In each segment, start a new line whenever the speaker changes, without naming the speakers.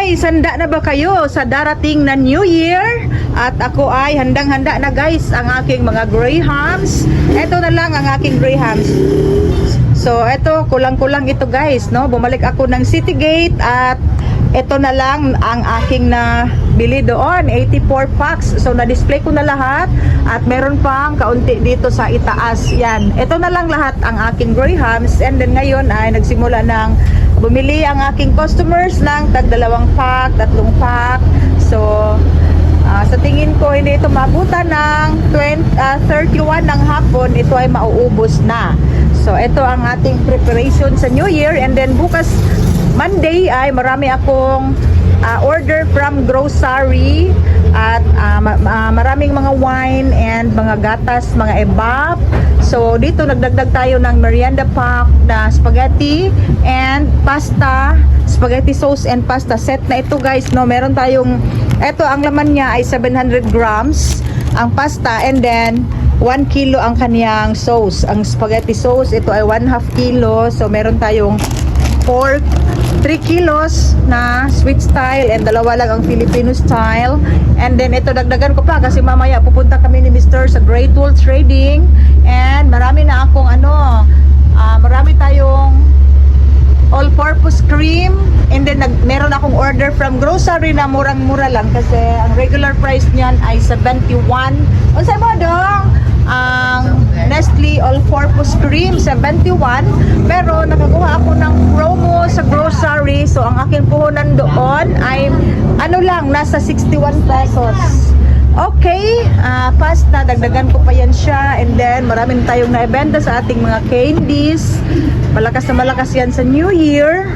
guys, handa na ba kayo sa darating na New Year? At ako ay handang-handa na guys ang aking mga grahams. Ito na lang ang aking grahams. So ito, kulang-kulang ito guys, no? Bumalik ako ng Citygate at ito na lang ang aking na bili doon, 84 packs. So na-display ko na lahat at meron pang kaunti dito sa itaas. Yan, ito na lang lahat ang aking grahams. And then ngayon ay nagsimula ng bumili ang aking customers ng tag 2 pack, 3 pack. So sa tingin ko hindi ito maabutan ng 31 ng hapon, ito ay mauubos na. So ito ang ating preparation sa New Year. And then bukas Monday ay marami akong order from grocery at maraming mga wine and mga gatas, mga ebap. So dito nagdagdag tayo ng merienda pack na spaghetti and pasta, spaghetti sauce and pasta set na ito guys, no? Meron tayong, ito ang laman niya ay 700 grams ang pasta, and then 1 kilo ang kaniyang sauce. Ang spaghetti sauce, ito ay 1/2 kilo. So meron tayong pork 3 kilos na sweet style and 2 lang ang Filipino style. And then ito dagdagan ko pa kasi mamaya pupunta kami ni Mr. sa Great Wall Trading, and marami na akong marami tayong all-purpose cream. And then meron akong order from grocery na murang-mura lang kasi ang regular price niyan ay 71. Unsay mo dong? Ang Nestle all-purpose cream 71, pero nakakuha ako ng promo sa grocery. So ang aking puhunan doon ay nasa 61 pesos. Okay, pasta, dagdagan ko pa yan siya. And then maraming tayong naibenta sa ating mga candies. Malakas na malakas yan sa New Year.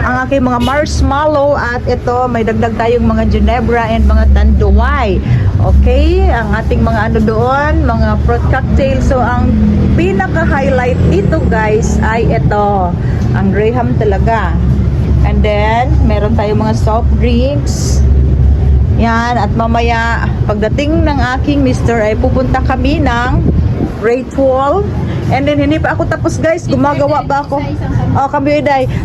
Ang aking mga marshmallow, at ito may dagdag tayong mga Ginebra and mga Tanduay. Okay, ang ating mga doon, mga fruit cocktail. So ang pinaka-highlight dito guys ay ito, ang graham talaga. And then meron tayong mga soft drinks. Yan, at mamaya pagdating ng aking mister ay pupunta kami ng Great Wall. And then hindi pa ako tapos guys, gumagawa pa ako.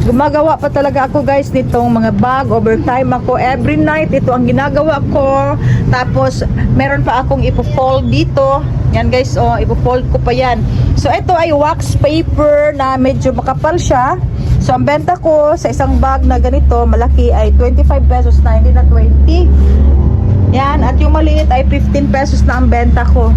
Gumagawa pa talaga ako guys nitong mga bag. Overtime ako every night, ito ang ginagawa ko. Tapos meron pa akong ipo-fold dito. Yan guys, ipo-fold ko pa yan. So ito ay wax paper na medyo makapal siya. So ang benta ko sa isang bag na ganito malaki ay 25 pesos na, hindi na 20. Yan, at yung maliit ay 15 pesos na ang benta ko.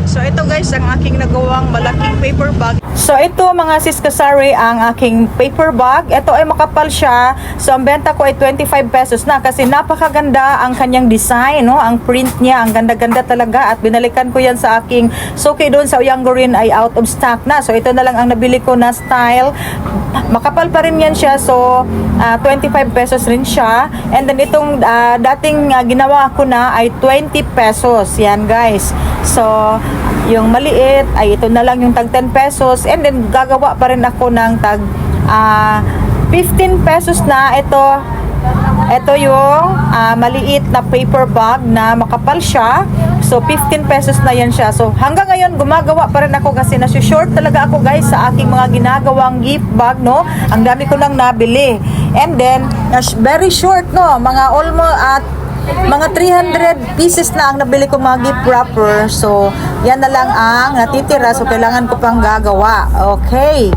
So ito guys ang aking nagawang malaking paper bag. So ito mga siskasari ang aking paper bag. Ito ay makapal siya. So ang benta ko ay 25 pesos na kasi napakaganda ang kanyang design, no? Ang print niya, ang ganda-ganda talaga, at binalikan ko yan sa aking suki doon sa Uyangorin ay out of stock na. So ito na lang ang nabili ko na style. Makapal pa rin yan siya. So 25 pesos rin siya. And then itong dating ginawa ko na ay 20 pesos. Yan guys. So yung maliit ay ito na lang yung tag 10 pesos. And then gagawa pa rin ako ng tag 15 pesos na ito yung maliit na paper bag na makapal siya. So 15 pesos na yan siya. So hanggang ngayon gumagawa pa rin ako kasi nasi-short talaga ako guys sa aking mga ginagawang gift bag, no? Ang dami ko lang nabili. And then very short, no? Mga almost at mga 300 pieces na ang nabili ko mga gift wrapper. So yan na lang ang natitira. So kailangan ko pang gagawa. Okay.